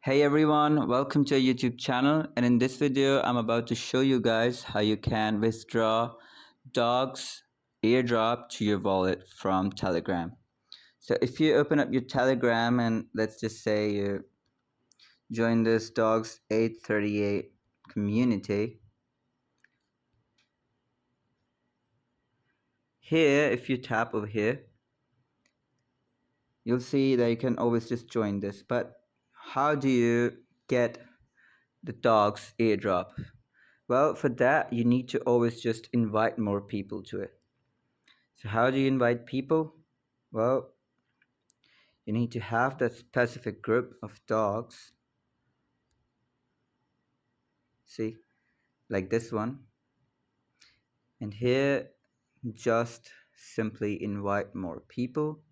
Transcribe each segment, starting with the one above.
Hey everyone, welcome to our YouTube channel, and in this video I'm about to show you guys how you can withdraw dogs airdrop to your wallet from Telegram. So if you open up your Telegram and let's just say you join this dogs 838 community, here if you tap over here you'll see that you can always just join this, but how do you get the dogs airdrop? Well, for that, you need to always just invite more people to it. So how do you invite people? Well, you need to have that specific group of dogs. See, like this one. And here, just simply invite more people.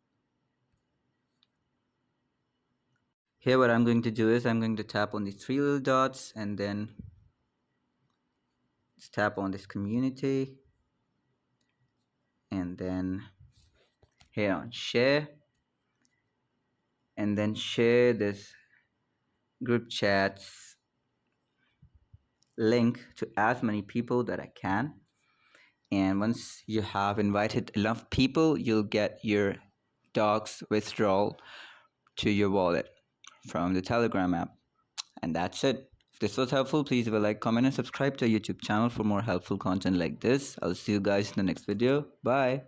Here, what I'm going to do is I'm going to tap on these three little dots and then just tap on this community. And then here on share. And then share this group chats link to as many people that I can. And once you have invited enough people, you'll get your dogs withdrawal to your wallet from the Telegram app. And that's it. If this was helpful, please leave a like, comment, and subscribe to our YouTube channel for more helpful content like this. I'll see you guys in the next video. Bye.